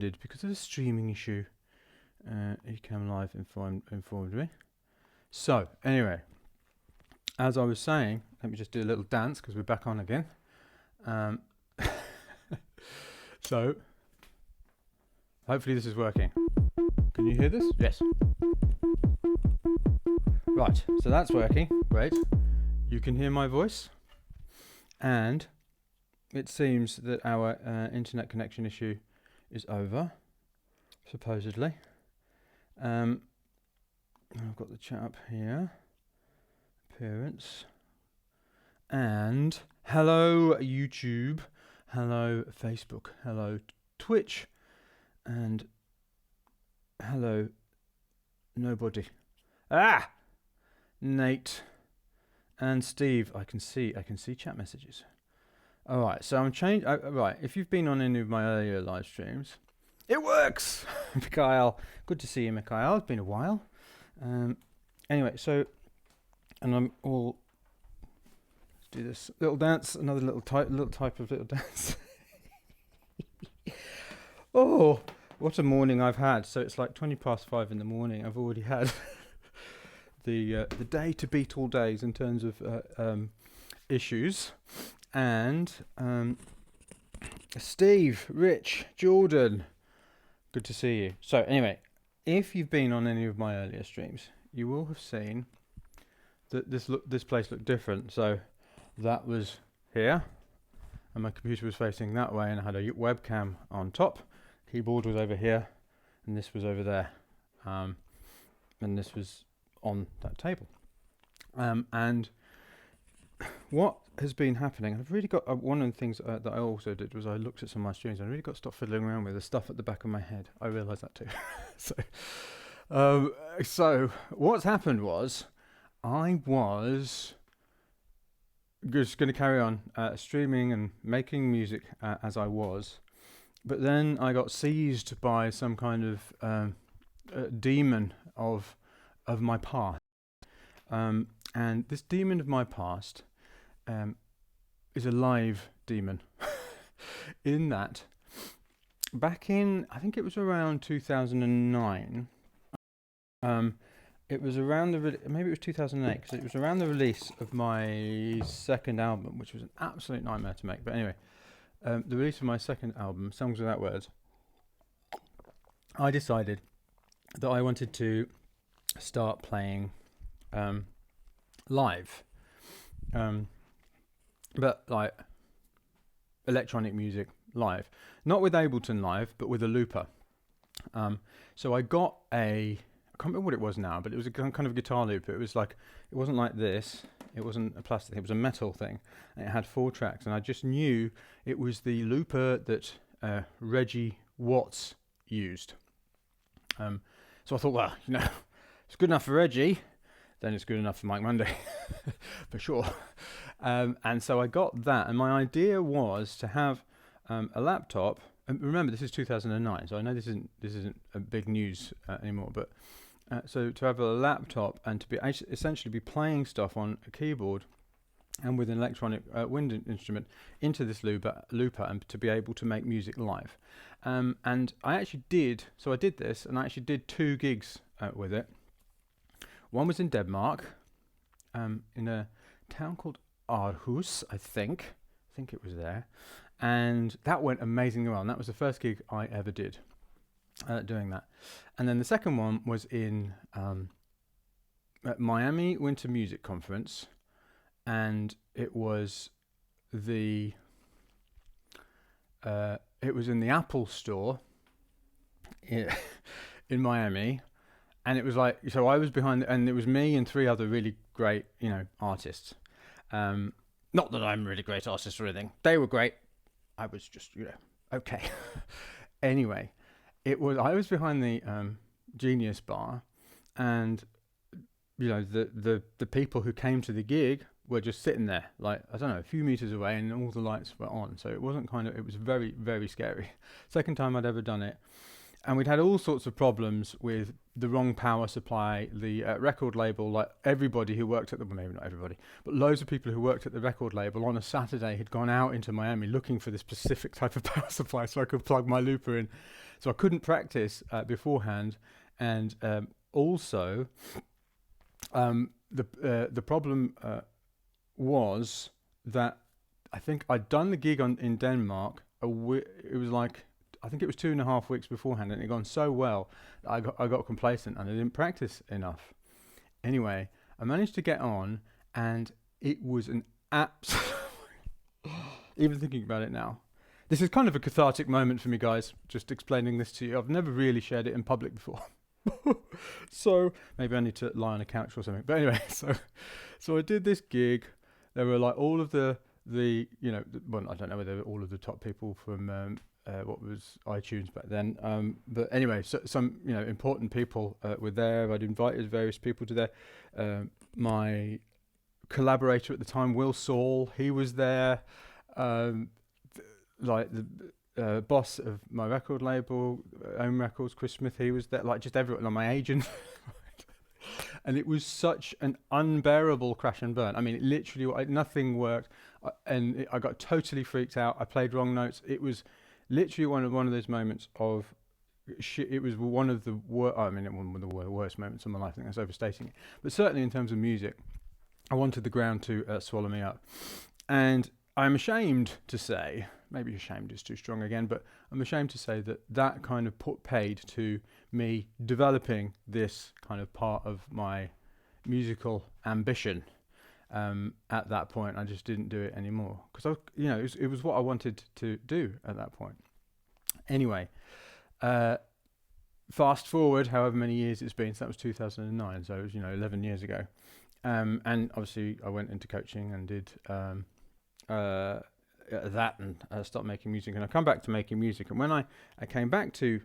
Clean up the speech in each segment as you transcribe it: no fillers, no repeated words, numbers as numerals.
because of a streaming issue. Ecamm Live informed me. So anyway, as I was saying, let me just do a little dance because we're back on again. So hopefully this is working. Can you hear this? Yes. Right, so that's working. Great. You can hear my voice, and it seems that our internet connection issue is over, supposedly. I've got the chat up here. Appearance. And hello YouTube, hello Facebook, hello Twitch, and hello nobody. Nate and Steve. I can see chat messages. All right, so I'm changing. Right, if you've been on any of my earlier live streams, it works. Mikhail, good to see you, Mikhail. It's been a while. Anyway, so, and I'm all. Let's do this little dance. Another little type of little dance. Oh, what a morning I've had. So it's like 5:20 in the morning. I've already had the day to beat all days in terms of issues. And Steve, Rich, Jordan, good to see you. So anyway, if you've been on any of my earlier streams, you will have seen that this place looked different. So that was here, and my computer was facing that way, and I had a webcam on top. Keyboard was over here, and this was over there, and this was on that table. And what has been happening, I've really got one of the things that I also did was I looked at some of my streams and I really got to stop fiddling around with the stuff at the back of my head. I realised that too. So what's happened was I was just going to carry on streaming and making music as I was, but then I got seized by some kind of demon of my past, and this demon of my past is a live demon. In that, back in, I think it was around 2009, it was around maybe it was 2008, because it was around the release of my second album, which was an absolute nightmare to make. But anyway, the release of my second album, Songs Without Words, I decided that I wanted to start playing live. But like electronic music live, not with Ableton Live, but with a looper. So I got I can't remember what it was now, but it was a kind of guitar looper. It was like, it wasn't like this. It wasn't a plastic thing. It was a metal thing, and it had 4 tracks. And I just knew it was the looper that Reggie Watts used. So I thought, well, it's good enough for Reggie, then it's good enough for Mike Monday, for sure. And so I got that, and my idea was to have a laptop. And remember, this is 2009, so I know this isn't a big news anymore. But so to have a laptop and to be essentially be playing stuff on a keyboard and with an electronic wind instrument into this looper, and to be able to make music live. And I actually did. So I did this, and I actually did 2 gigs with it. One was in Denmark, in a town called Aarhus, I think it was there, and that went amazingly well. And that was the first gig I ever did doing that. And then the second one was in at Miami Winter Music Conference, and it was in the Apple Store in Miami. And it was like, so I was behind, and it was me and 3 other really great, artists. Not that I'm a really great artist or anything. They were great. I was just, okay. Anyway, I was behind the Genius Bar, and the people who came to the gig were just sitting there, like, I don't know, a few meters away, and all the lights were on. So it wasn't it was very, very scary. Second time I'd ever done it. And we'd had all sorts of problems with the wrong power supply. The record label, like everybody who worked at the, well, maybe not everybody, but loads of people who worked at the record label on a Saturday had gone out into Miami looking for this specific type of power supply so I could plug my looper in. So I couldn't practice beforehand, and also the problem was that I think I'd done the gig in Denmark. It was like, I think it was 2.5 weeks beforehand, and it had gone so well that I got complacent and I didn't practice enough. Anyway, I managed to get on, and it was an absolute even thinking about it now. This is kind of a cathartic moment for me, guys, just explaining this to you. I've never really shared it in public before. So maybe I need to lie on a couch or something. But anyway, so I did this gig. There were like all of the well, I don't know whether all of the top people from what was iTunes back then. But anyway, so some important people were there. I'd invited various people to there. My collaborator at the time, Will Saul, he was there. Like the boss of my record label, Own Records, Chris Smith, he was there. Like just everyone, like my agent. And it was such an unbearable crash and burn. I mean, it literally, nothing worked, and I got totally freaked out. I played wrong notes. It was literally one of those moments of shit. It was one of the one of the worst moments of my life. I think that's overstating it, but certainly in terms of music, I wanted the ground to swallow me up. And I'm ashamed to say, maybe ashamed is too strong again, but I'm ashamed to say that kind of paid to me developing this kind of part of my musical ambition. At that point, I just didn't do it anymore because it was what I wanted to do at that point. Anyway, fast forward however many years it's been, so that was 2009, so it was 11 years ago. And obviously I went into coaching and did that and stopped making music, and I come back to making music. And when I came back to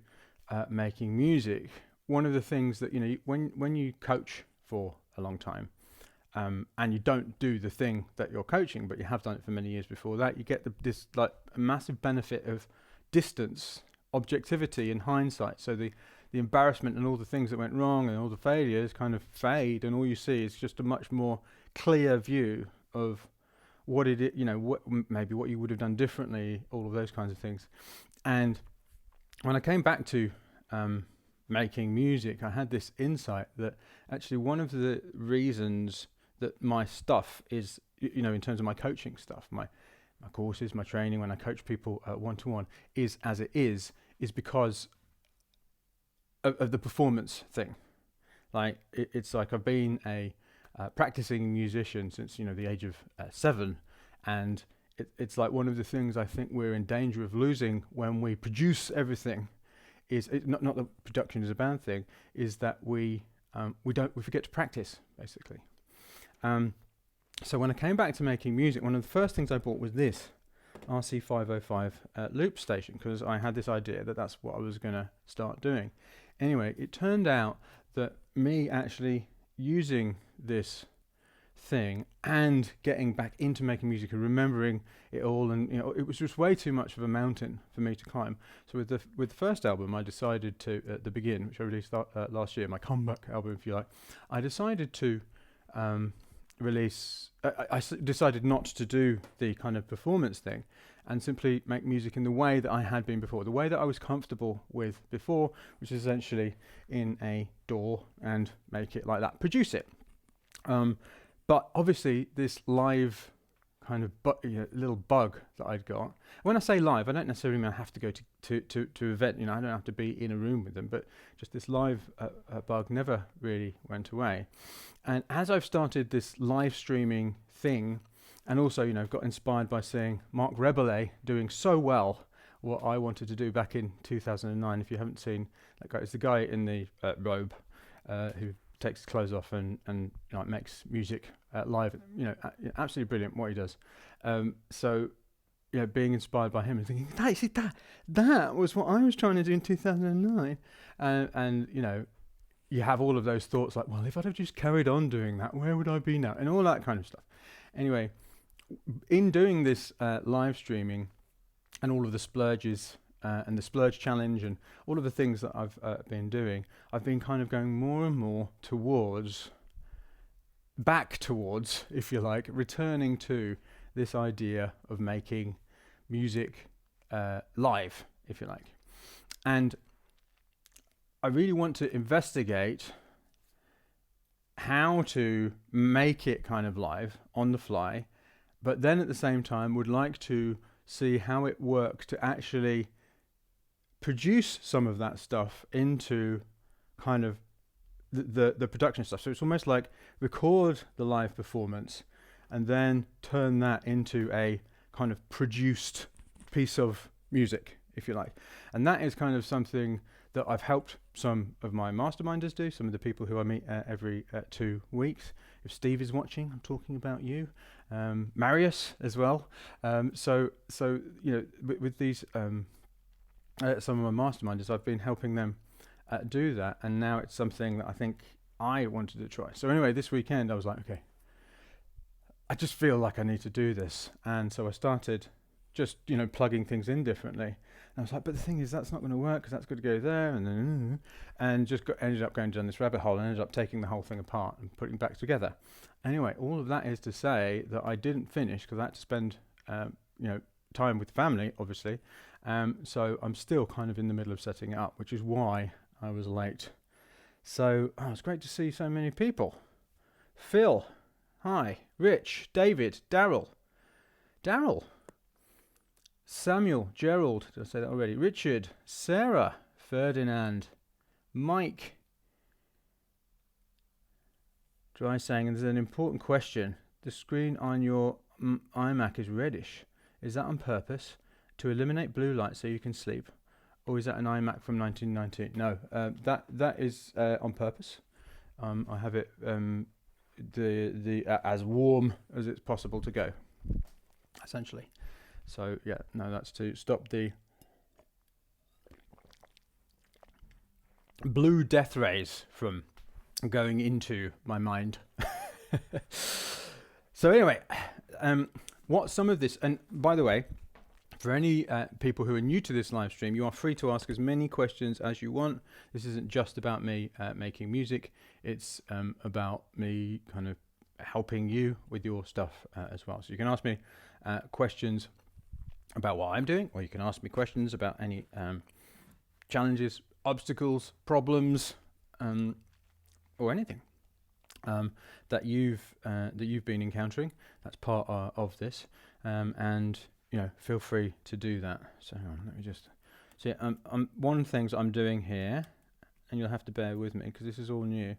making music, one of the things that when you coach for a long time, and you don't do the thing that you're coaching, but you have done it for many years before that, you get this like a massive benefit of distance, objectivity, and hindsight. So the embarrassment and all the things that went wrong and all the failures kind of fade, and all you see is just a much more clear view of what it is, maybe what you would have done differently, all of those kinds of things. And when I came back to making music, I had this insight that actually one of the reasons that my stuff is, in terms of my coaching stuff, my courses, my training, when I coach people one-to-one, is as it is because of the performance thing. Like it's like I've been a practicing musician since the age of 7, and it's like one of the things I think we're in danger of losing when we produce everything is not that production is a bad thing, is that we forget to practice basically. So when I came back to making music, one of the first things I bought was this RC505 loop station, because I had this idea that that's what I was going to start doing. Anyway, it turned out that me actually using this thing and getting back into making music and remembering it all, and it was just way too much of a mountain for me to climb. So with the first album, I decided to at the begin, which I released last year, my comeback album if you like, I decided to release. I decided not to do the kind of performance thing and simply make music in the way that I had been before, the way that I was comfortable with before, which is essentially in a DAW and make it like that, produce it. But obviously this live kind of little bug that I'd got. When I say live, I don't necessarily mean I have to go to event. I don't have to be in a room with them, but just this live bug never really went away. And as I've started this live streaming thing, and also got inspired by seeing Mark Rebellet doing so well what I wanted to do back in 2009. If you haven't seen that guy, it's the guy in the robe who takes his clothes off and makes music live. Absolutely brilliant what he does. So being inspired by him and thinking, that was what I was trying to do in 2009. And you have all of those thoughts like, well, if I'd have just carried on doing that, where would I be now? And all that kind of stuff. Anyway, in doing this live streaming and all of the splurges and the Splurge challenge and all of the things that I've been doing, I've been kind of going more and more back towards, if you like, returning to this idea of making music live, if you like. And I really want to investigate how to make it kind of live on the fly, but then at the same time would like to see how it works to actually produce some of that stuff into kind of the production stuff. So it's almost like record the live performance and then turn that into a kind of produced piece of music, if you like. And that is kind of something that I've helped some of my masterminders do, some of the people who I meet every 2 weeks. If Steve is watching, I'm talking about you. Marius as well. So with these some of my masterminders, I've been helping them do that, and now it's something that I think I wanted to try. So anyway, this weekend I was like, okay, I just feel like I need to do this, and so I started just plugging things in differently. And I was like, but the thing is, that's not going to work because that's got to go there, and just ended up going down this rabbit hole and ended up taking the whole thing apart and putting it back together. Anyway, all of that is to say that I didn't finish because I had to spend time with family, obviously. So I'm still kind of in the middle of setting it up, which is why I was late. So it's great to see so many people. Phil, hi. Rich, David, Daryl, Samuel, Gerald, did I say that already? Richard, Sarah, Ferdinand, Mike. Dry saying, and there's an important question. The screen on your iMac is reddish. Is that on purpose? To eliminate blue light so you can sleep? Or is that an iMac from 1990? No, that is on purpose. I have it as warm as it's possible to go, essentially. So yeah, no, that's to stop the blue death rays from going into my mind. So anyway, what some of this, and by the way, for any people who are new to this live stream, you are free to ask as many questions as you want. This isn't just about me making music. It's about me kind of helping you with your stuff as well. So you can ask me questions about what I'm doing, or you can ask me questions about any challenges, obstacles, problems, or anything that you've been encountering. That's part of this, and feel free to do that. So let me just see. One of the things I'm doing here, and you'll have to bear with me because this is all new,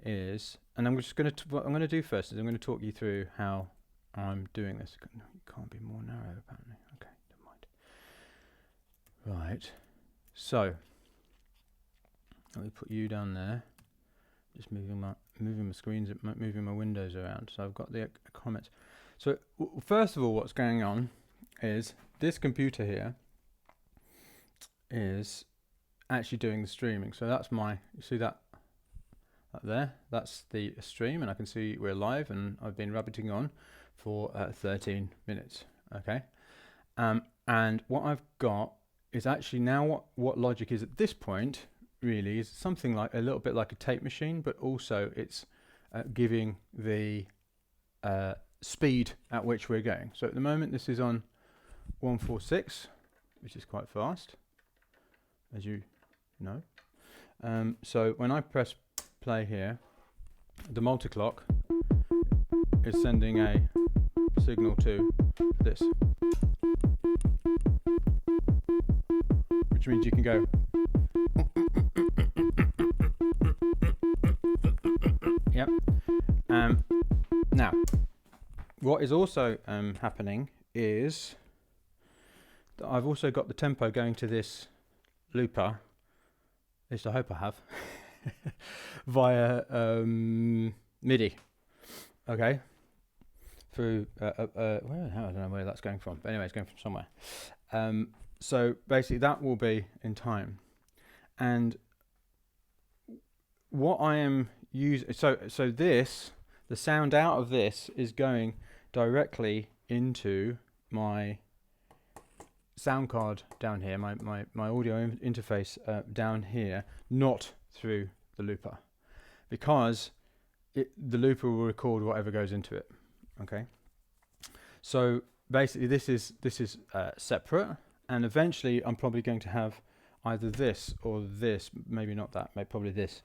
is, and I'm just going to what I'm going to do first is I'm going to talk you through how I'm doing this. It can't be more narrow, apparently. Okay, never mind. Right. So let me put you down there. Just moving my screens, moving my windows around. So I've got the comments. So first of all, what's going on is this computer here is actually doing the streaming. So that's you see that there? That's the stream, and I can see we're live, and I've been rabbiting on for 13 minutes. Okay, and what I've got is actually now what Logic is at this point really is something like a little bit like a tape machine, but also it's giving the speed at which we're going. So at the moment this is on 146, which is quite fast, as you know. So when I press play here, the multi-clock is sending a signal to this, which means you can go yep. Now what is also happening is that I've also got the tempo going to this looper, at least I hope I have, via MIDI. Okay, through I don't know where that's going from, but anyway, it's going from somewhere. So basically that will be in time, and what I am using, so this, the sound out of this is going directly into my sound card down here, my audio interface down here, not through the looper, because the looper will record whatever goes into it. Okay, so basically this is separate, and eventually I'm probably going to have either this or this, maybe not that, maybe probably this,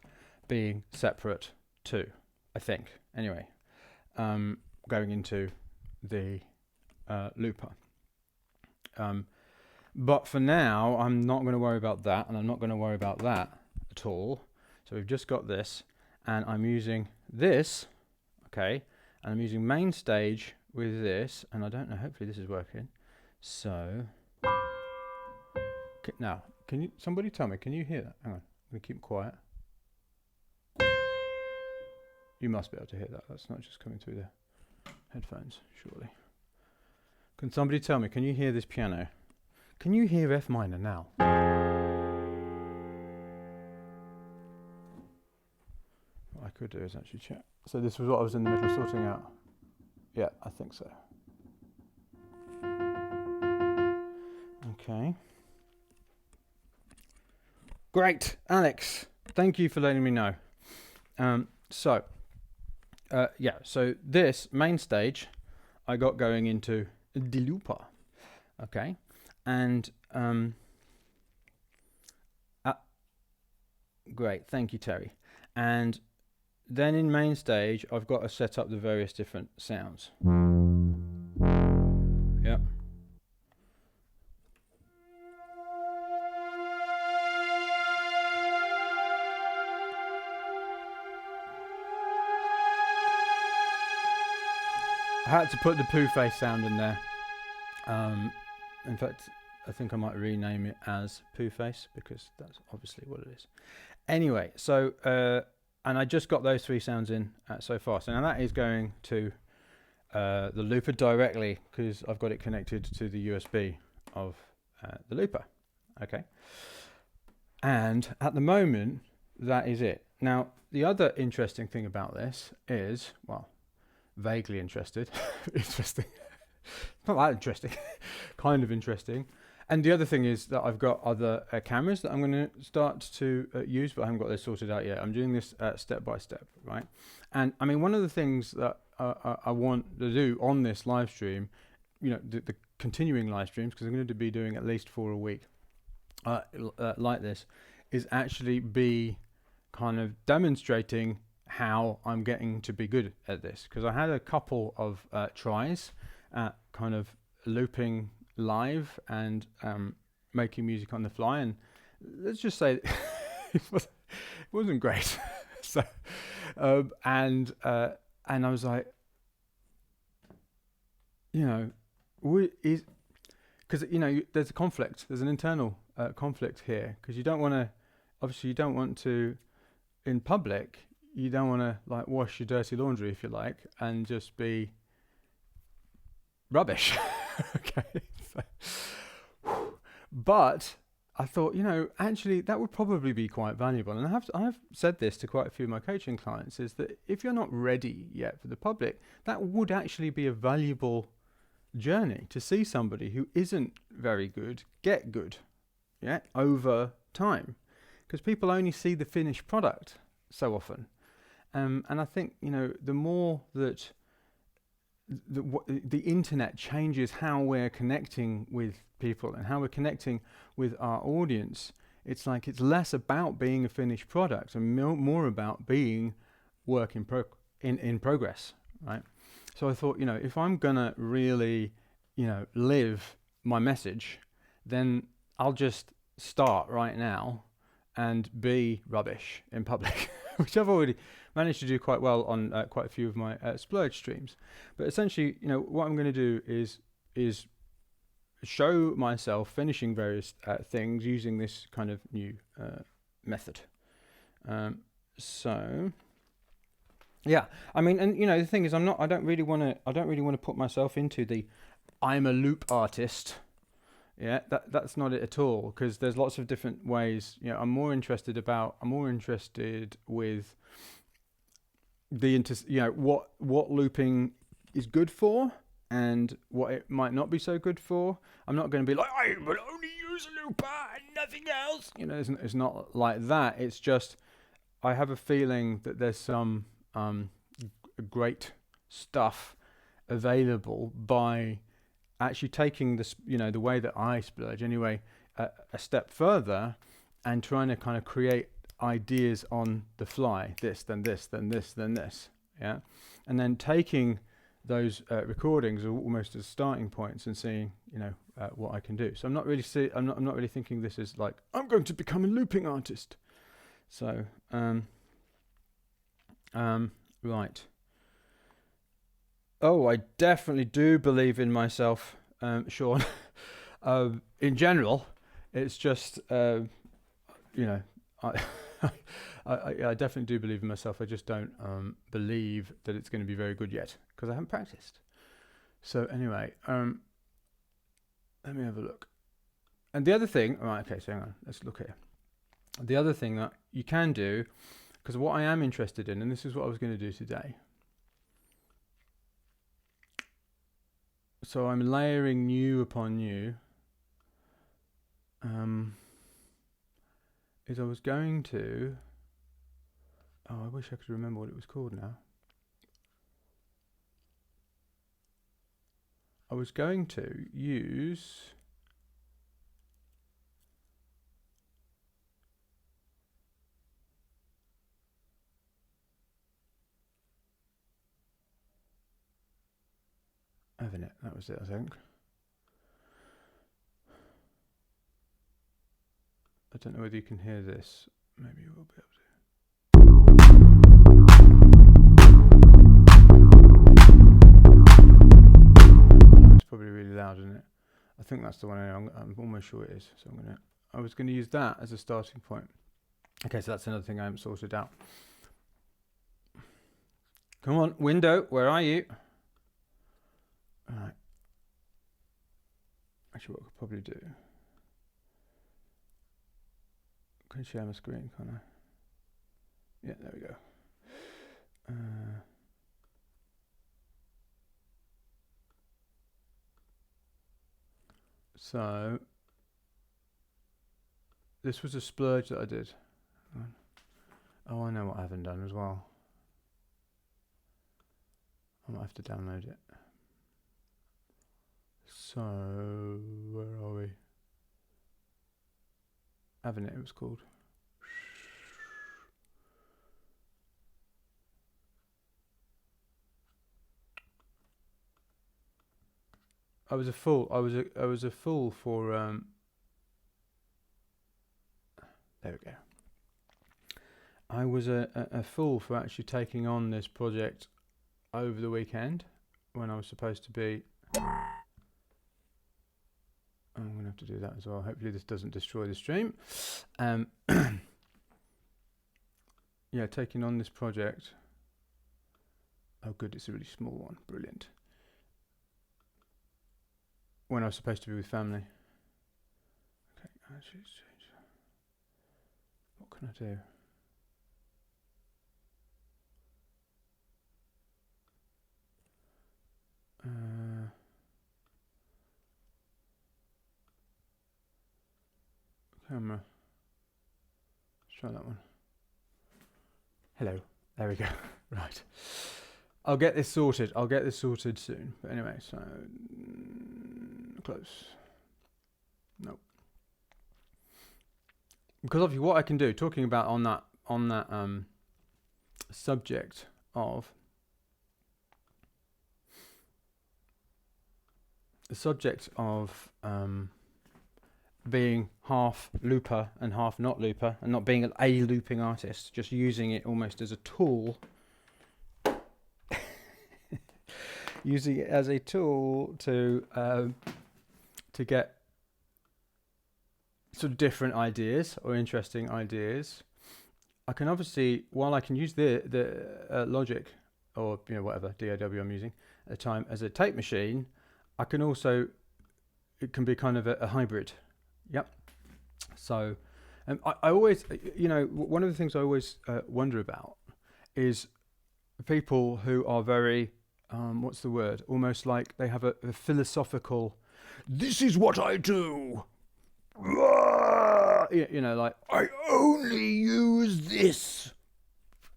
being separate too, I think. Anyway, going into the looper. But for now, I'm not going to worry about that, and I'm not going to worry about that at all. So we've just got this, and I'm using this, okay, and I'm using main stage with this, and I don't know, hopefully this is working. So, now, can you, somebody tell me, can you hear that? Hang on, I'm going to keep quiet. You must be able to hear that. That's not just coming through the headphones, surely. Can somebody tell me, can you hear this piano? Can you hear F minor now? What I could do is actually check. So this was what I was in the middle of sorting out. Yeah, I think so. Okay. Great, Alex. Thank you for letting me know. So this main stage I got going into the looper. Okay. And great, thank you, Terry. And then in main stage, I've got to set up the various different sounds. Yep. I had to put the poo face sound in there. In fact, I think I might rename it as Poo Face, because that's obviously what it is. Anyway, so, and I just got those three sounds in so far. So now that is going to the looper directly, because I've got it connected to the USB of the looper. Okay. And at the moment, that is it. Now, the other interesting thing about this is, well, vaguely interesting. Not that interesting, kind of interesting. And the other thing is that I've got other cameras that I'm going to start to use, but I haven't got this sorted out yet. I'm doing this step by step, right? And I mean, one of the things that I want to do on this live stream, you know, the continuing live streams, because I'm going to be doing at least 4 a week like this, is actually be kind of demonstrating how I'm getting to be good at this. Because I had a couple of tries at kind of looping live and making music on the fly, and let's just say it wasn't great. So and I was like, you know, because you know there's a conflict, there's an internal conflict here, because you don't want to, obviously you don't want to, in public, you don't want to like wash your dirty laundry, if you like, and just be rubbish. Okay. So, but I thought, you know, actually that would probably be quite valuable. And I've said this to quite a few of my coaching clients, is that if you're not ready yet for the public, that would actually be a valuable journey to see somebody who isn't very good get good, yeah, over time. Because people only see the finished product so often. And I think, you know, the more that the internet changes how we're connecting with people and how we're connecting with our audience, it's like it's less about being a finished product and more about being work in progress, right? So I thought, you know, if I'm gonna really, you know, live my message, then I'll just start right now and be rubbish in public, which I've already managed to do quite well on quite a few of my Splurge streams. But essentially, you know, what I'm going to do is show myself finishing various things using this kind of new method. So yeah, I mean, and you know, the thing is, I don't really want to put myself into the I'm a loop artist. Yeah, that's not it at all, because there's lots of different ways. You know, I'm more interested with the what looping is good for, and what it might not be so good for. I'm not going to be like, I will only use a looper and nothing else. It's not like that. It's just I have a feeling that there's some great stuff available by actually taking this, the way that I splurge anyway, a step further, and trying to kind of create ideas on the fly. This, then this, then this, then this. Yeah, and then taking those recordings almost as starting points and seeing, what I can do. So I'm not really I'm not really thinking this is like I'm going to become a looping artist. So right. Oh, I definitely do believe in myself, Sean. In general, it's just I I definitely do believe in myself. I just don't believe that it's going to be very good yet because I haven't practiced. So anyway, let me have a look. And the other thing, right? Okay, so hang on. Let's look here. The other thing that you can do, because what I am interested in, and this is what I was going to do today. So I'm layering new upon new. Is I was going to. Oh, I wish I could remember what it was called now. I was going to use. Having it. That was it, I think. I don't know whether you can hear this. Maybe you will be able to. Oh, it's probably really loud, isn't it? I think that's the one. I'm almost sure it is. So I was going to use that as a starting point. Okay, so that's another thing I haven't sorted out. Come on, window. Where are you? All right. Actually, what I could probably do. Can share my screen, can't I? Yeah, there we go. So this was a splurge that I did. Oh, I know what I haven't done as well. I might have to download it. So where are we? Having it was called. I was a fool. I was a fool for there we go. I was a fool for actually taking on this project over the weekend when I was supposed to be. I'm going to have to do that as well. Hopefully this doesn't destroy the stream. Yeah, taking on this project. Oh good, it's a really small one. Brilliant. When I was supposed to be with family. Okay, actually it's changed. What can I do? Camera. Let's try that one. Hello. There we go. Right. I'll get this sorted. Soon. But anyway, so close. Nope. Because obviously, what I can do, talking about on that subject of being half looper and half not looper, and not being a looping artist, just using it almost as a tool. Using it as a tool to get sort of different ideas or interesting ideas. I can obviously, while I can use the Logic or whatever DAW I'm using at the time as a tape machine, I can also, it can be kind of a hybrid. Yep. So, I always, one of the things I always wonder about is people who are very what's the word? Almost like they have a philosophical, this is what I do. Like, I only use this.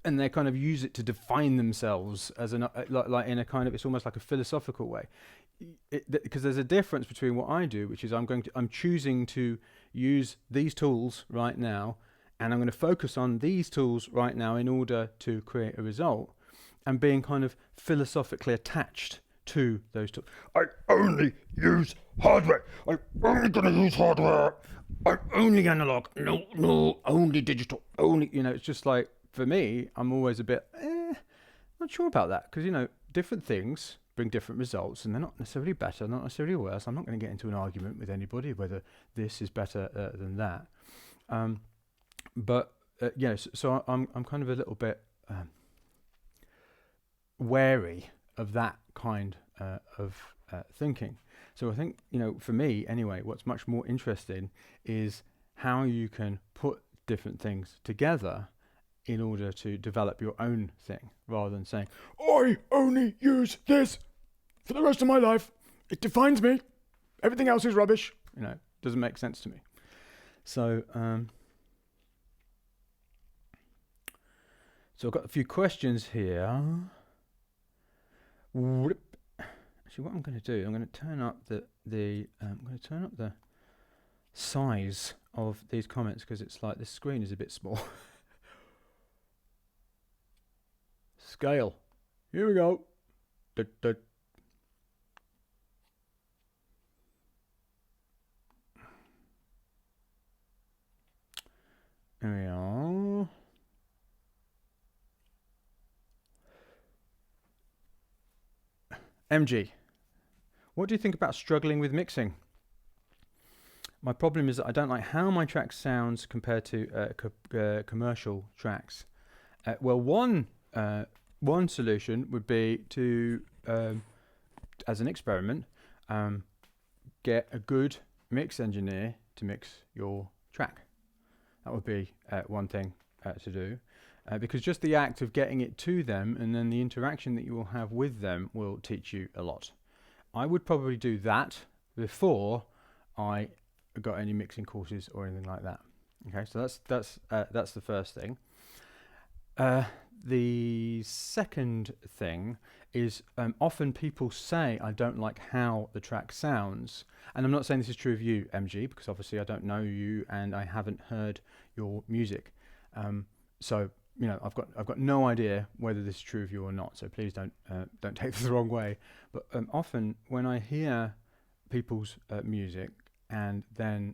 And they kind of use it to define themselves as like in a kind of, it's almost like a philosophical way. Because there's a difference between what I do, which is I'm choosing to use these tools right now, and I'm going to focus on these tools right now in order to create a result, and being kind of philosophically attached to those tools. I only use hardware. I'm only going to use hardware. I'm only analog. No, only digital. Only, it's just like, for me, I'm always a bit, not sure about that. Because, different things bring different results, and they're not necessarily better, not necessarily worse. I'm not going to get into an argument with anybody whether this is better than that. So I'm kind of a little bit wary of that kind of thinking. So I think, for me anyway, what's much more interesting is how you can put different things together in order to develop your own thing, rather than saying, I only use this for the rest of my life. It defines me. Everything else is rubbish. Doesn't make sense to me. So, so I've got a few questions here. Actually, what I'm going to do, I'm going to turn up the size of these comments, because it's like this screen is a bit small. Scale. Here we go. There we are. MG, what do you think about struggling with mixing? My problem is that I don't like how my track sounds compared to commercial tracks. Well, one solution would be to, as an experiment, get a good mix engineer to mix your track. That would be one thing to do. Because just the act of getting it to them and then the interaction that you will have with them will teach you a lot. I would probably do that before I got any mixing courses or anything like that. Okay, so that's the first thing. The second thing is often people say, I don't like how the track sounds. And I'm not saying this is true of you, MG, because obviously I don't know you and I haven't heard your music. So I've got no idea whether this is true of you or not. So please don't take this the wrong way. But often when I hear people's music and then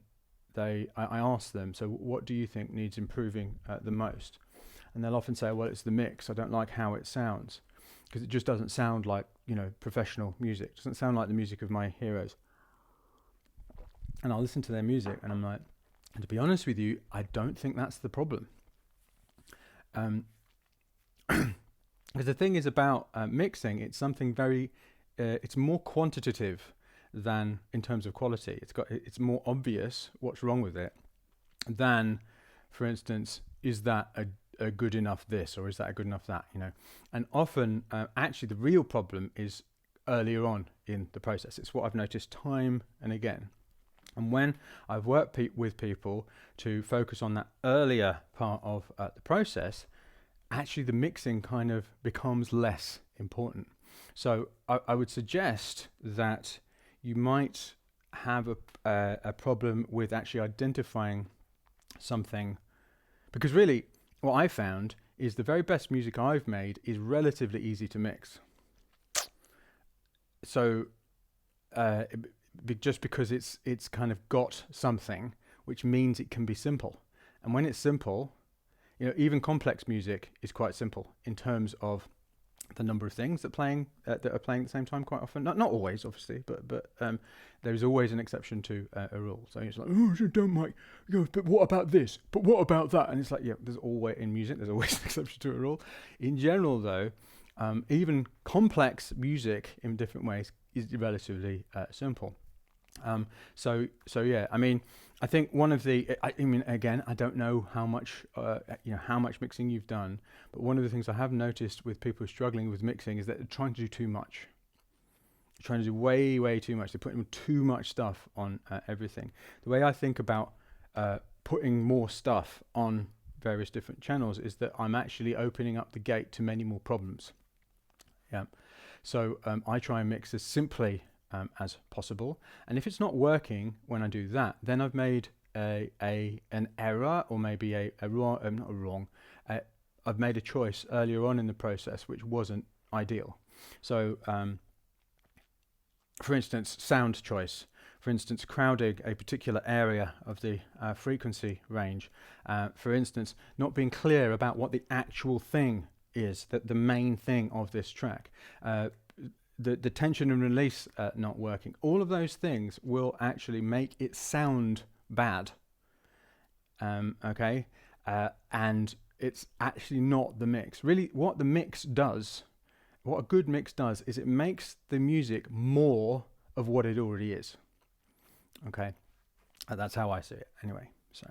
I ask them, so what do you think needs improving the most? And they'll often say, well, it's the mix. I don't like how it sounds, because it just doesn't sound like, professional music. It doesn't sound like the music of my heroes. And I'll listen to their music and I'm like, to be honest with you, I don't think that's the problem. Because the thing is about mixing, it's something very, it's more quantitative than in terms of quality. It's more obvious what's wrong with it than, for instance, is that a good enough this, or is that a good enough that, And often, actually, the real problem is earlier on in the process. It's what I've noticed time and again. And when I've worked with people to focus on that earlier part of the process, actually the mixing kind of becomes less important. So I would suggest that you might have a problem with actually identifying something, because really what I found is the very best music I've made is relatively easy to mix. So just because it's kind of got something, which means it can be simple. And when it's simple, even complex music is quite simple in terms of the number of things that are playing at the same time quite often. Not always, obviously, but there is always an exception to a rule. So it's like, oh, you don't like, but what about this? But what about that? And it's like, yeah, there's always in music, there's always an exception to a rule. In general, though, even complex music in different ways is relatively simple. So yeah, I mean, I think one of the, I mean, again, I don't know how much, how much mixing you've done, but one of the things I have noticed with people struggling with mixing is that they're trying to do too much. They're trying to do way, way too much. They're putting too much stuff on everything. The way I think about putting more stuff on various different channels is that I'm actually opening up the gate to many more problems. Yeah. So I try and mix as simply as possible, and if it's not working when I do that, then I've made an error, or maybe a wrong, not a wrong. I've made a choice earlier on in the process which wasn't ideal. So, for instance, sound choice. For instance, crowding a particular area of the frequency range. For instance, not being clear about what the actual thing is, that the main thing of this track. The tension and release not working. All of those things will actually make it sound bad. Okay? And it's actually not the mix. Really, what the mix does, what a good mix does, is it makes the music more of what it already is. Okay? That's how I see it. Anyway, so.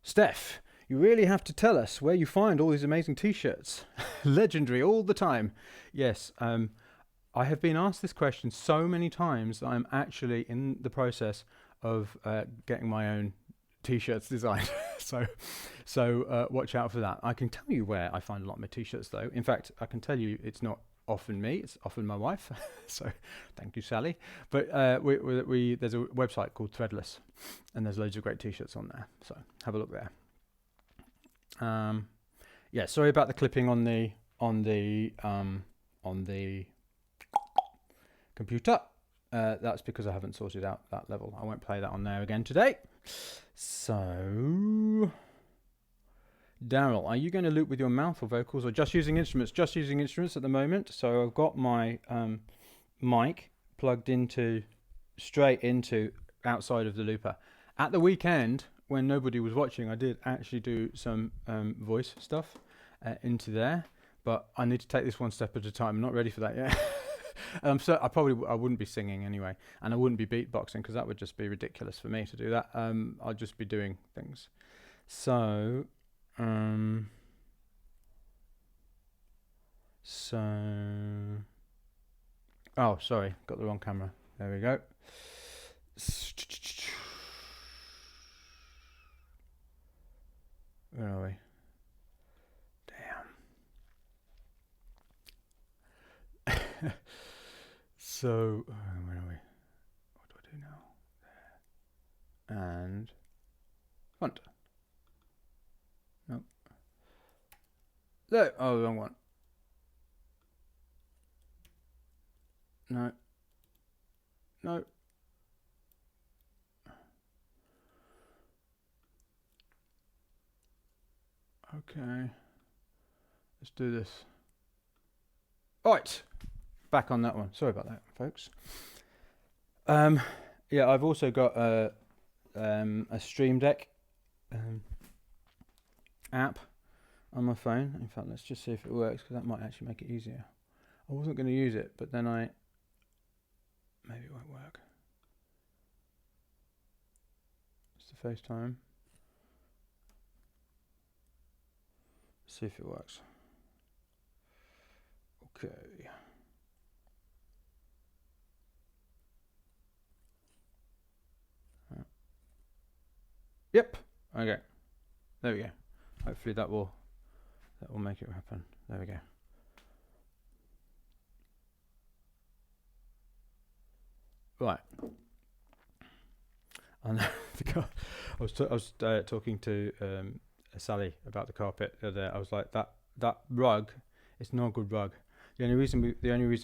Steph, you really have to tell us where you find all these amazing t-shirts. Legendary all the time. Yes, I have been asked this question so many times that I'm actually in the process of getting my own t-shirts designed. so watch out for that. I can tell you where I find a lot of my t-shirts though. In fact, I can tell you it's not often me, it's often my wife. So thank you, Sally. But there's a website called Threadless, and there's loads of great t-shirts on there. So have a look there. Yeah, sorry about the clipping on the computer. That's because I haven't sorted out that level. I won't play that on there again today. So, Daryl, are you going to loop with your mouth or vocals, or just using instruments? Just using instruments at the moment. So I've got my mic plugged straight into outside of the looper. At the weekend, when nobody was watching, I did actually do some voice stuff into there, but I need to take this one step at a time. I'm not ready for that yet. So I wouldn't be singing anyway, and I wouldn't be beatboxing because that would just be ridiculous for me to do that. I'll just be doing things. So, oh, sorry, got the wrong camera. There we go. Where are we? Damn. So, where are we? What do I do now? There. And front. Nope. There. Oh, wrong one. No. No. Okay. Let's do this. All right. Back on that one. Sorry about that, folks. Yeah, I've also got a Stream Deck app on my phone. In fact, let's just see if it works, because that might actually make it easier. I wasn't going to use it, but then maybe it won't work. It's the FaceTime. Let's see if it works. Okay. Yep. Okay. There we go. Hopefully that will make it happen. There we go. Right. And I was talking to Sally about the carpet the other day. I was like, that rug, it's not a good rug. The only reason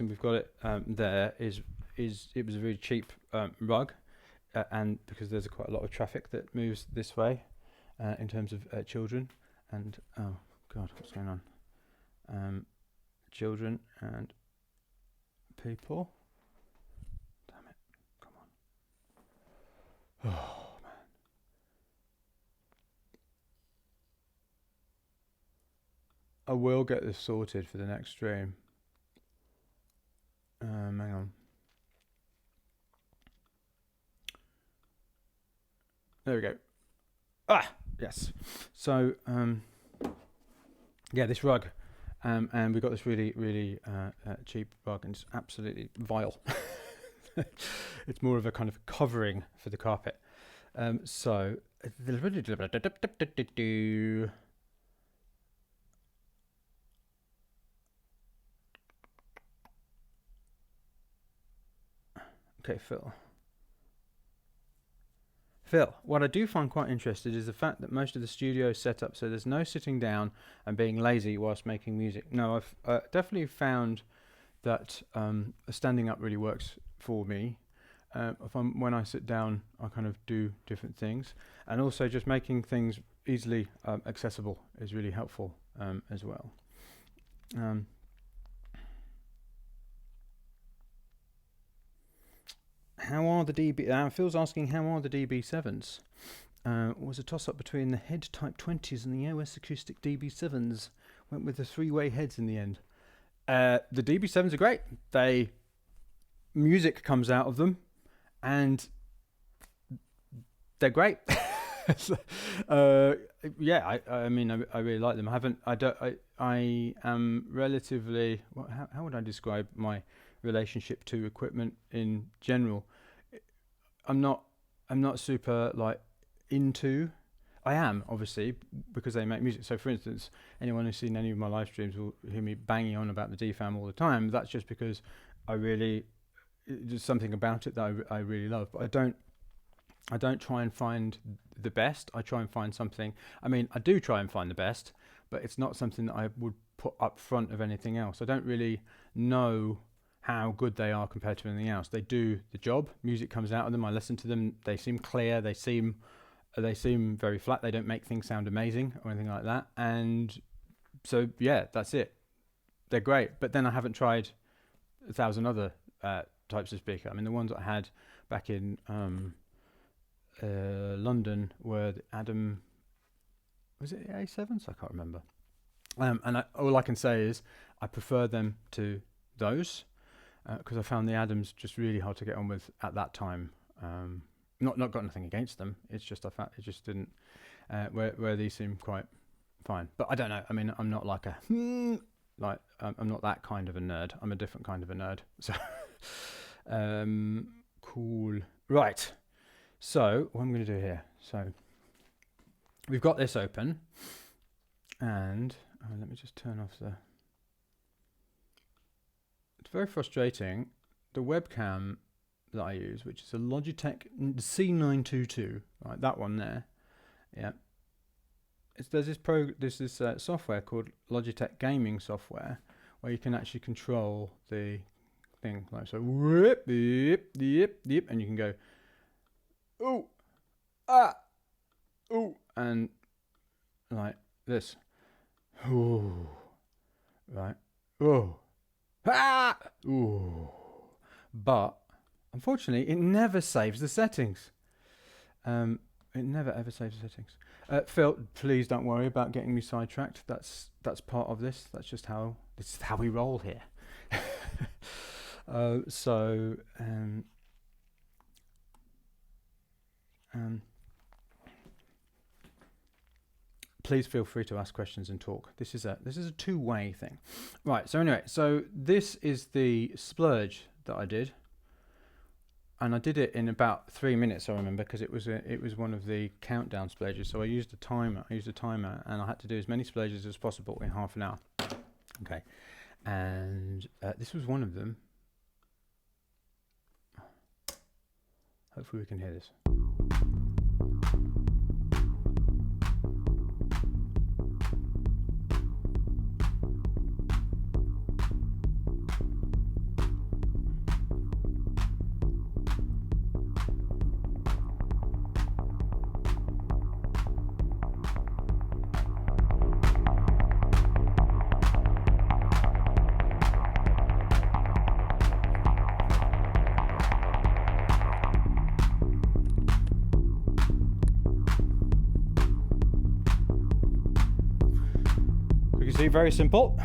we've got it there is it was a really cheap rug, and because there's quite a lot of traffic that moves this way in terms of children and oh god, what's going on? Children and people. Damn it! Come on. Oh man. I will get this sorted for the next stream. Hang on. There we go. Yes. So, yeah, this rug, and we got this really, really cheap rug, and it's absolutely vile. It's more of a kind of covering for the carpet. So, okay, Phil, what I do find quite interesting is the fact that most of the studio is set up so there's no sitting down and being lazy whilst making music. No, I've definitely found that standing up really works for me. When I sit down, I kind of do different things, and also just making things easily accessible is really helpful as well. How are the DB? Phil's asking, how are the DB7s? Was a toss-up between the head Type 20s and the EOS Acoustic DB7s. Went with the three-way heads in the end. The DB7s are great. Music comes out of them, and they're great. Yeah, I mean, I really like them. I am relatively. How would I describe my relationship to equipment in general? I'm not super like into. I am, obviously, because they make music. So, for instance, anyone who's seen any of my live streams will hear me banging on about the DFAM all the time. That's just because there's something about it that I really love. But I don't try and find the best. I try and find something. I mean, I do try and find the best, but it's not something that I would put up front of anything else. I don't really know how good they are compared to anything else. They do the job. Music comes out of them. I listen to them. They seem clear. They seem very flat. They don't make things sound amazing or anything like that. And so, yeah, that's it. They're great. But then I haven't tried 1,000 other types of speaker. I mean, the ones I had back in London were the Adam. Was it the A7s? I can't remember. And all I can say is I prefer them to those because I found the Adams just really hard to get on with at that time. Not got nothing against them. It's just I found it just didn't. Where these seem quite fine, but I don't know. I mean, I'm not like I'm not that kind of a nerd. I'm a different kind of a nerd. So, cool. Right. So what I'm going to do here. So we've got this open, and let me just turn off the. It's very frustrating. The webcam that I use, which is a Logitech C922, right? That one there, yeah. There's this software called Logitech gaming software where you can actually control the thing like so. Whoop, yip, yip, yip, and you can go, ooh, ah, ooh, and like this, ooh, right, ooh, ah, ooh, but unfortunately, it never saves the settings. It never ever saves the settings. Phil, please don't worry about getting me sidetracked. That's part of this. That's just how we roll here. Please feel free to ask questions and talk. This is a two-way thing, right? So anyway, this is the Splurge that I did. And I did it in about 3 minutes, I remember, because it was one of the countdown splurges. So I used a timer. And I had to do as many splurges as possible in half an hour. Okay, and this was one of them. Hopefully we can hear this. Very simple.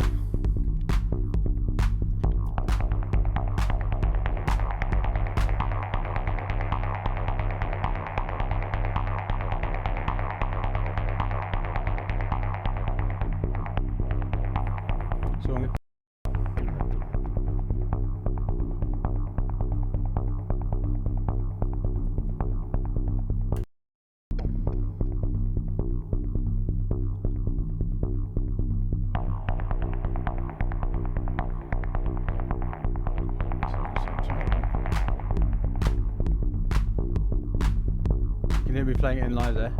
hear me playing it in live there.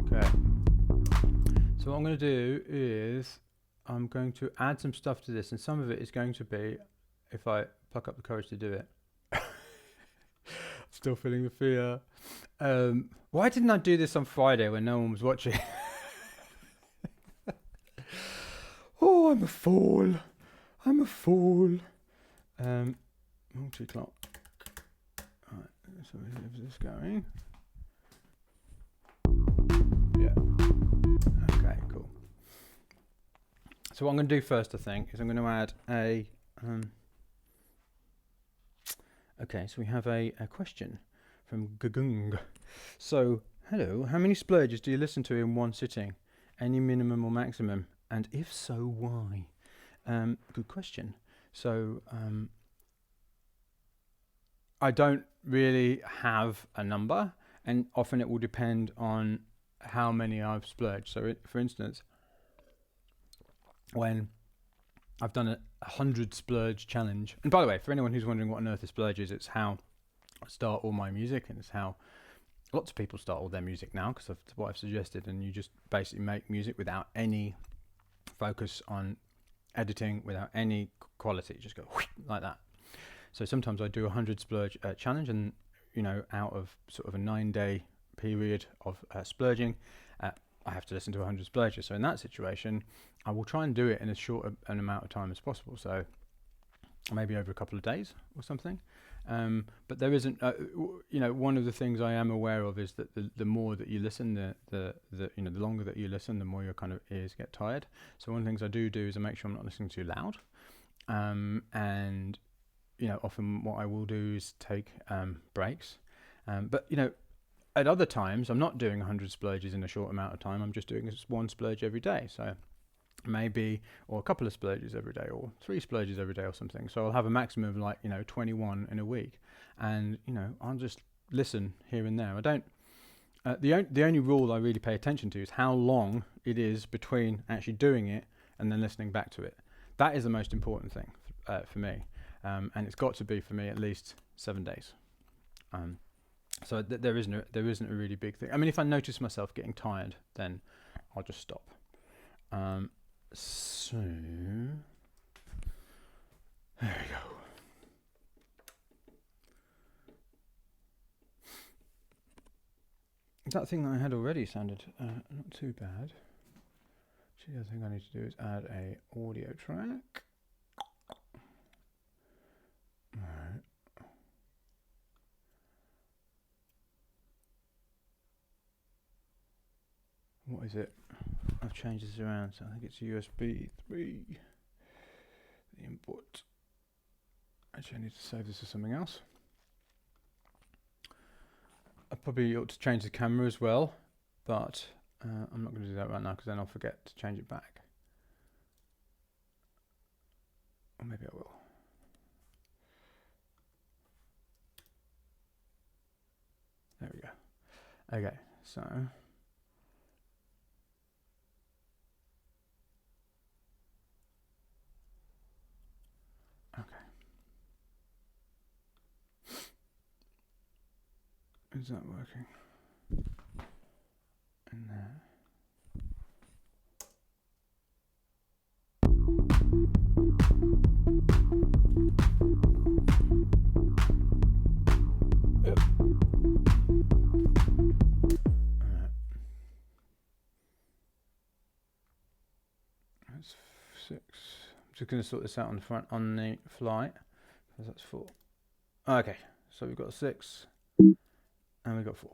Okay. So what I'm going to do is I'm going to add some stuff to this, and some of it is going to be, if I pluck up the courage to do it. Still feeling the fear. Why didn't I do this on Friday when no one was watching? Oh, I'm a fool. I'm a fool. Multi-clock. Alright, so is this going? Yeah. Okay, cool. So what I'm going to do first, I think, is I'm going to add a... okay, so we have a question from Gagung. So, hello, how many splurges do you listen to in one sitting? Any minimum or maximum? And if so, why? Good question. So, I don't really have a number, and often it will depend on how many I've splurged. So, for instance, when I've done a 100 splurge challenge, and by the way, for anyone who's wondering what on earth a splurge is, it's how I start all my music, and it's how lots of people start all their music now, because of what I've suggested, and you just basically make music without any focus on editing, without any quality, just go like that. So sometimes I do a 100 splurge challenge, and out of sort of a 9-day period of splurging, I have to listen to 100 splurges. So in that situation, I will try and do it in as short an amount of time as possible. So maybe over a couple of days or something. But there isn't, one of the things I am aware of is that the more that you listen, the longer that you listen, the more your kind of ears get tired. So one of the things I do is I make sure I'm not listening too loud. And often what I will do is take breaks. But at other times, I'm not doing 100 splurges in a short amount of time. I'm just doing one splurge every day. So maybe, or a couple of splurges every day, or 3 splurges every day or something. So I'll have a maximum of 21 in a week. And, I'll just listen here and there. I don't, the only rule I really pay attention to is how long it is between actually doing it and then listening back to it. That is the most important thing for me. And it's got to be, for me, at least 7 days. So there isn't a really big thing. I mean, if I notice myself getting tired, then I'll just stop. So there we go. That thing that I had already sounded not too bad. Actually, the other thing I need to do is add a audio track. Alright. What is it? I've changed this around, so I think it's USB 3. The input. Actually, I need to save this as something else. I probably ought to change the camera as well, but I'm not going to do that right now because then I'll forget to change it back. Or maybe I will. There we go. Okay, so is that working? In there. Yep. Alright. That's 6. I'm just going to sort this out on the flight, because that's 4. Okay, so we've got 6. And we got 4.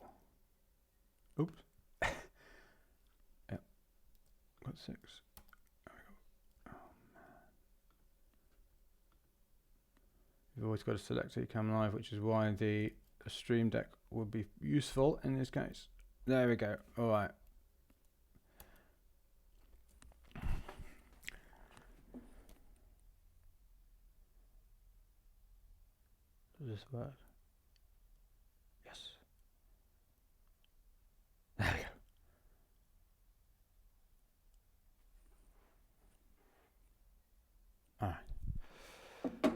Oops. Yep. Got 6. There we go. Oh man. You've always got to select Ecamm Live, which is why the Stream Deck would be useful in this case. There we go. Alright. Does this work? Yes. There we go.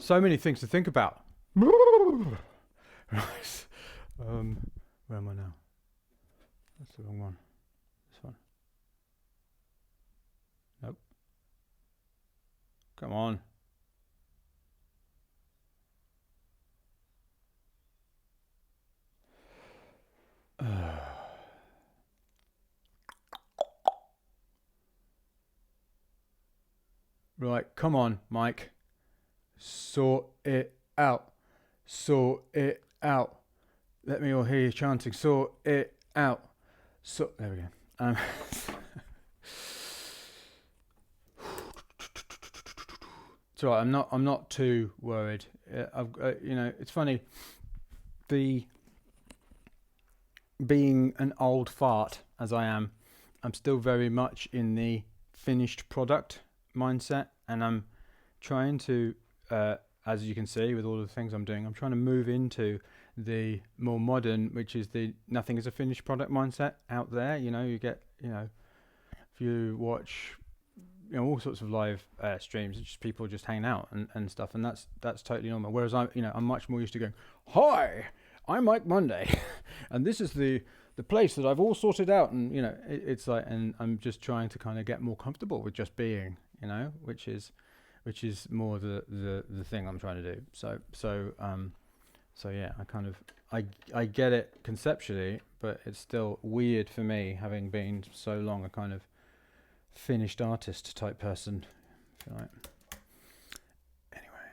So many things to think about. Right. Where am I now? That's the wrong one. This one. Nope. Come on. Right, come on, Mike. Sort it out. Sort it out. Let me all hear you chanting. Sort it out. So there we go. It's all right. I'm not too worried. It's funny. Being an old fart as I am, I'm still very much in the finished product mindset, and I'm trying to, as you can see with all the things I'm doing, I'm trying to move into the more modern, which is the nothing is a finished product mindset out there. You get, if you watch, all sorts of live streams, it's just people just hanging out and stuff, and that's totally normal. Whereas I'm much more used to going, hi, I'm Mike Monday, and this is the place that I've all sorted out, and it's like, and I'm just trying to kind of get more comfortable with just being, which is more the thing I'm trying to do. So yeah, I get it conceptually, but it's still weird for me, having been so long a kind of finished artist type person, if you like. Anyway,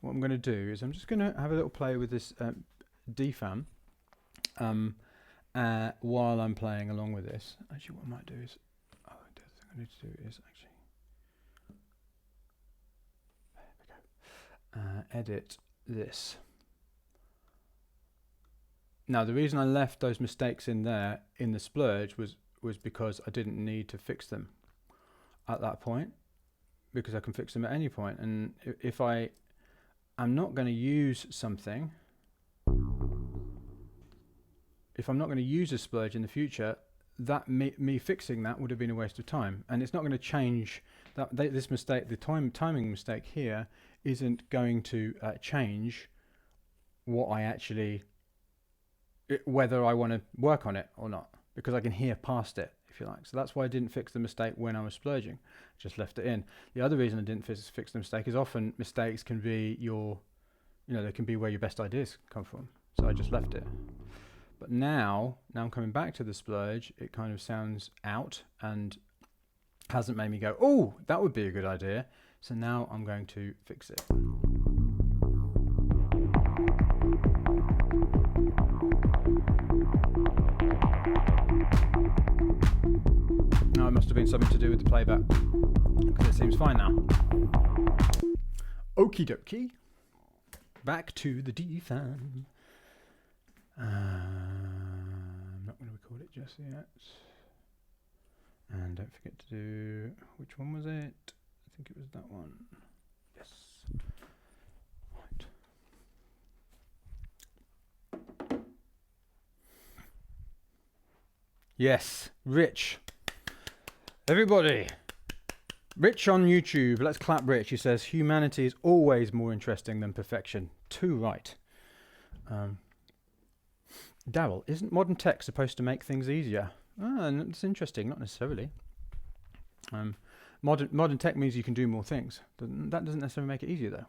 what I'm going to do is I'm just going to have a little play with this defam while I'm playing along with this. Actually, what I might do is, the thing I need to do is actually, there we go, edit this. Now, the reason I left those mistakes in there in the splurge was because I didn't need to fix them at that point, because I can fix them at any point. And if I'm not going to use something, if I'm not going to use a splurge in the future, that me fixing that would have been a waste of time, and it's not going to change that this mistake. The timing mistake here isn't going to change what I actually, whether I want to work on it or not, because I can hear past it, if you like. So that's why I didn't fix the mistake when I was splurging, just left it in. The other reason I didn't fix the mistake is often mistakes can be they can be where your best ideas come from. So I just left it. But now I'm coming back to the splurge, it kind of sounds out and hasn't made me go, oh, that would be a good idea. So now I'm going to fix it. Now it must have been something to do with the playback, because it seems fine now. Okie dokie. Back to the DFAM. I'm not going to record it just yet. And don't forget to do, which one was it? I think it was that one. Yes. Right. Yes, Rich. Everybody. Rich on YouTube. Let's clap Rich. He says, humanity is always more interesting than perfection. Too right. Daryl, isn't modern tech supposed to make things easier? It's interesting, not necessarily. Modern tech means you can do more things. That doesn't necessarily make it easier, though,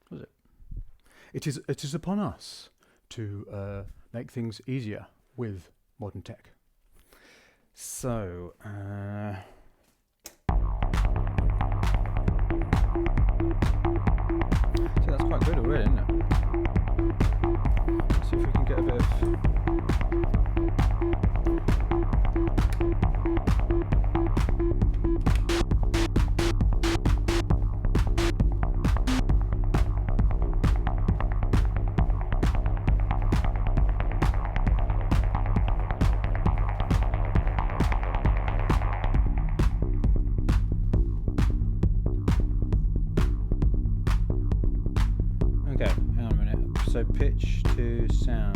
does it? It is upon us to make things easier with modern tech. So, that's quite good already, isn't it? Let's see if we can get a bit of... Okay, hang on a minute. So pitch to sound.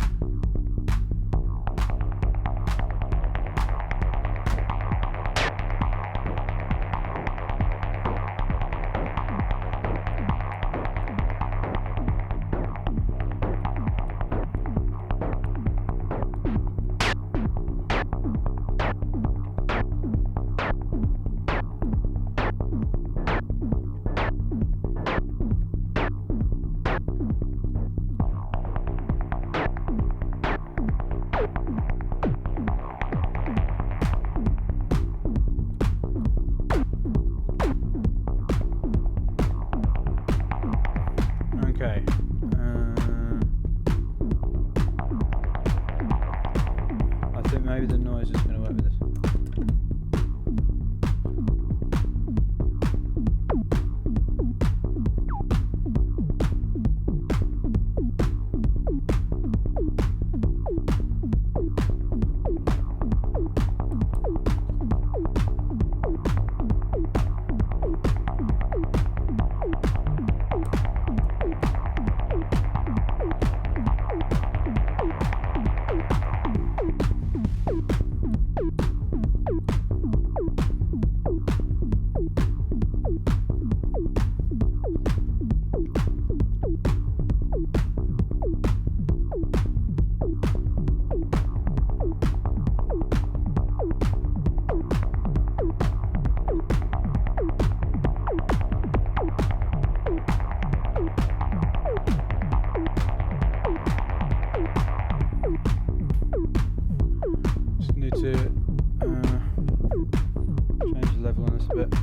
a bit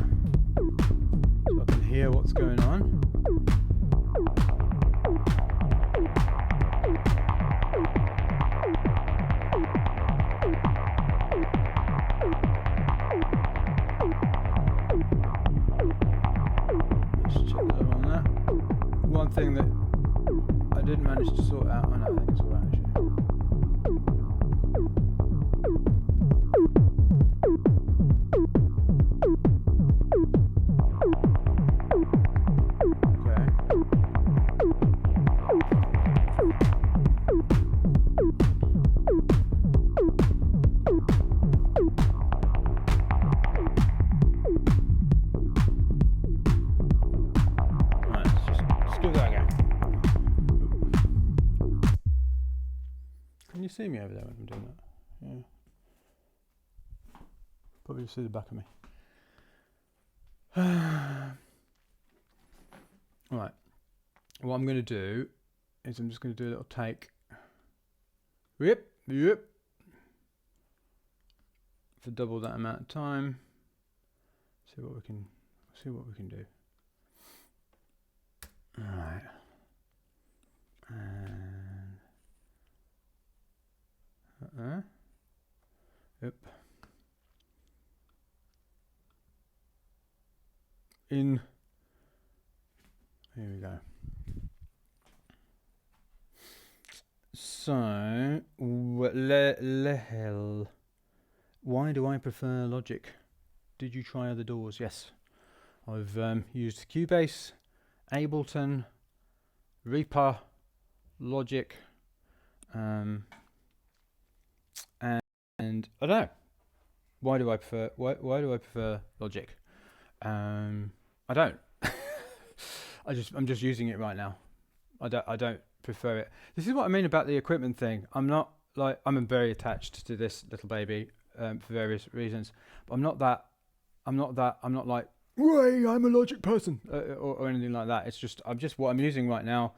so I can hear what's going on. Let's check that on that. One thing that I didn't manage to sort out, I know, I think it's all right actually. See me over there when I'm doing that? Yeah. Probably see the back of me. Right. What I'm going to do is I'm just going to do a little take. Yep. For double that amount of time. See what we can do. All right. Yep. Here we go. So, why do I prefer Logic? Did you try other DAWs? Yes. I've used Cubase, Ableton, Reaper, Logic, and I don't know. Why do I prefer Logic? I don't. I'm just using it right now. I don't prefer it. This is what I mean about the equipment thing. I'm very attached to this little baby for various reasons. But I'm not like, way, I'm a Logic person or anything like that. It's just what I'm using right now.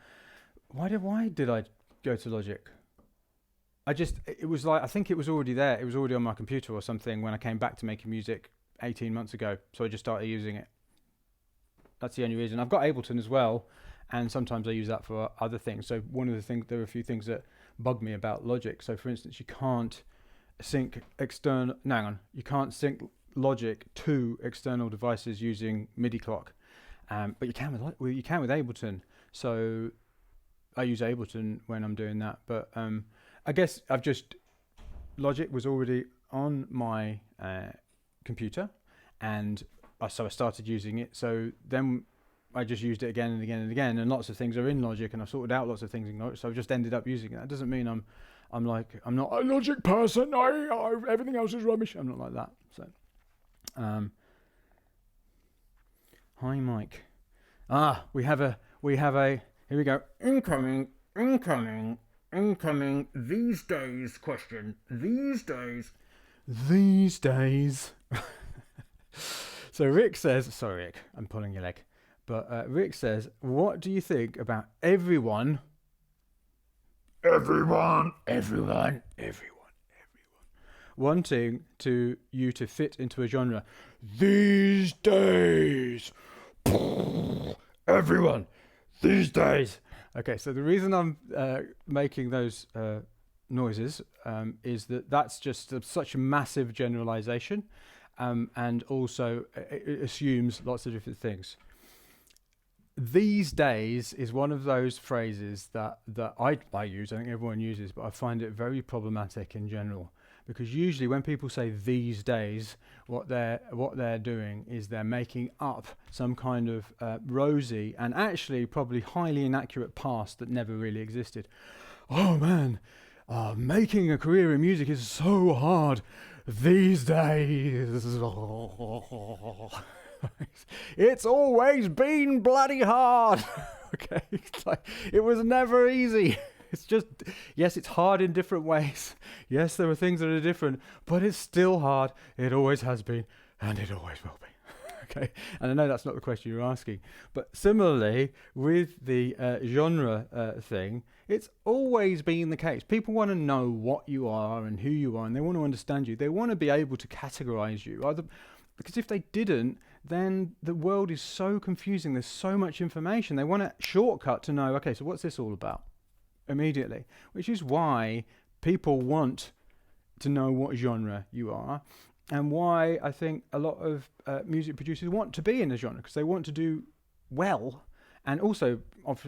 Why did I go to Logic? It was like, I think it was already there. It was already on my computer or something when I came back to making music 18 months ago. So I just started using it. That's the only reason. I've got Ableton as well, and sometimes I use that for other things. So there are a few things that bug me about Logic. So for instance, you can't sync you can't sync Logic to external devices using MIDI clock. But you can with Ableton. So I use Ableton when I'm doing that. But I guess Logic was already on my computer, and so I started using it. So then I just used it again and again and again, and lots of things are in Logic, and I've sorted out lots of things in Logic. So I've just ended up using it. That doesn't mean I'm not a Logic person. Everything else is rubbish. I'm not like that. So, hi Mike. We have a. Here we go. Incoming. These days question. These days. So Rick says, sorry Rick, I'm pulling your leg. But Rick says, what do you think about everyone wanting you to fit into a genre these days? Everyone these days. Okay, so the reason I'm making those noises is that's just such a massive generalization, and also it assumes lots of different things. These days is one of those phrases that I use, I think everyone uses, but I find it very problematic in general, because usually when people say these days, what they're doing is they're making up some kind of rosy and actually probably highly inaccurate past that never really existed. Oh man, making a career in music is so hard these days. It's always been bloody hard. Okay, it was never easy. It's just, yes, it's hard in different ways. Yes, there are things that are different, but it's still hard. It always has been, and it always will be. Okay, and I know that's not the question you're asking, but similarly with the genre thing, it's always been the case. People want to know what you are and who you are, and they want to understand you. They want to be able to categorize you. Because if they didn't, then the world is so confusing. There's so much information. They want a shortcut to know, okay, so what's this all about? Immediately. Which is why people want to know what genre you are, and why I think a lot of music producers want to be in a genre, because they want to do well, and also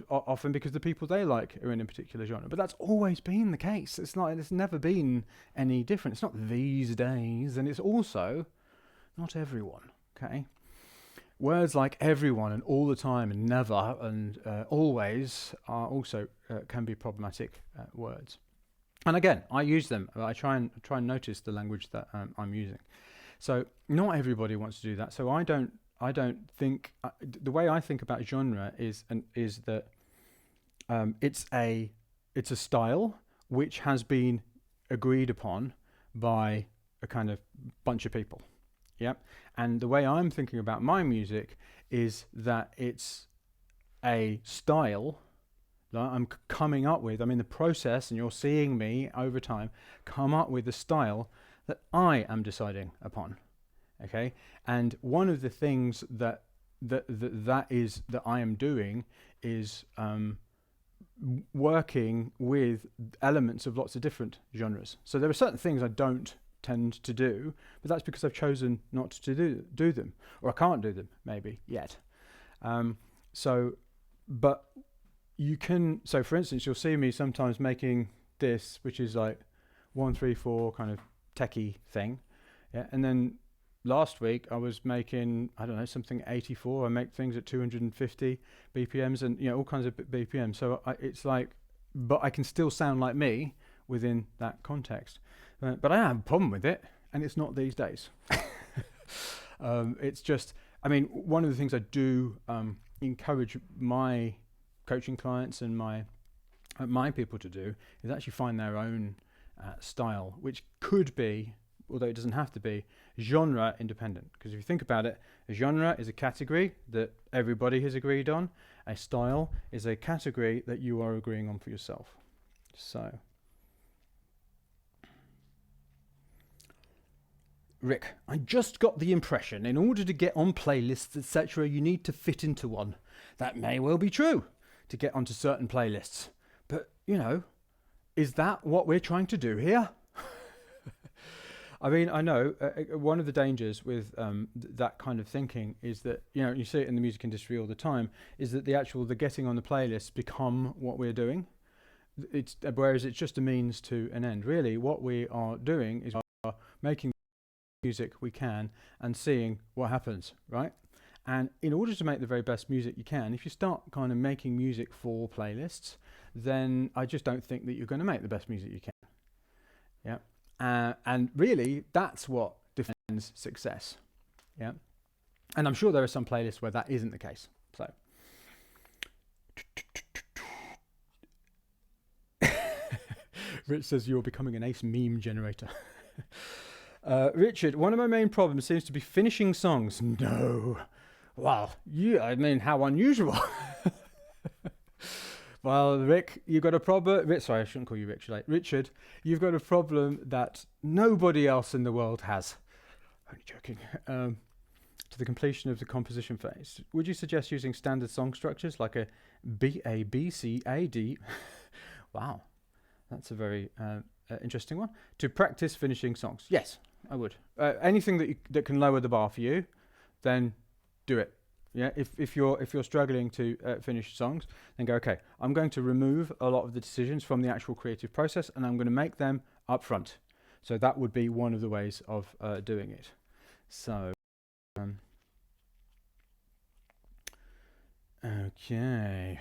often because the people they like are in a particular genre. But that's always been the case. It's never been any different. It's not these days, and it's also not everyone. Okay, words like everyone and all the time and never and always are also can be problematic words. And again, I use them. I try and notice the language that I'm using. So not everybody wants to do that. So I don't think the way I think about genre is that it's a style which has been agreed upon by a kind of bunch of people. Yeah. And the way I'm thinking about my music is that it's a style that I'm coming up with. I'm in the process, and you're seeing me over time come up with a style that I am deciding upon. Okay, and one of the things that I am doing is working with elements of lots of different genres. So there are certain things I don't tend to do, but that's because I've chosen not to do them, or I can't do them maybe yet. But you can. So for instance, you'll see me sometimes making this, which is like 1-3-4 kind of techie thing, yeah, and then last week I was making, I don't know, something 84. I make things at 250 BPMs and, all kinds of BPMs. So it's like, but I can still sound like me within that context. But I have a problem with it, and it's not these days. It's just, one of the things I do encourage my coaching clients and my people to do is actually find their own style, which could be, although it doesn't have to be, genre independent. Because if you think about it, a genre is a category that everybody has agreed on. A style is a category that you are agreeing on for yourself. So, Rick, I just got the impression in order to get on playlists, etc., you need to fit into one. That may well be true to get onto certain playlists. But, is that what we're trying to do here? I know one of the dangers with that kind of thinking is that, you see it in the music industry all the time, is that the getting on the playlists become what we're doing. Whereas it's just a means to an end. Really, what we are doing is making music we can and seeing what happens, right? And in order to make the very best music you can, if you start kind of making music for playlists, then I just don't think that you're going to make the best music you can. Yeah. And really, that's what defines success. Yeah. And I'm sure there are some playlists where that isn't the case. So, Rich says you're becoming an ace meme generator. Richard, one of my main problems seems to be finishing songs. No. Well, how unusual. Well, Rick, you've got a problem. Sorry, I shouldn't call you Rich. Richard, you've got a problem that nobody else in the world has. Only joking. To the completion of the composition phase, would you suggest using standard song structures like a B, B, C, A, D? Wow, that's a very interesting one. To practice finishing songs. Yes, I would. Anything that can lower the bar for you, then do it. Yeah, if you're struggling to finish songs, then go, okay, I'm going to remove a lot of the decisions from the actual creative process, and I'm going to make them up front. So that would be one of the ways of doing it. So, okay.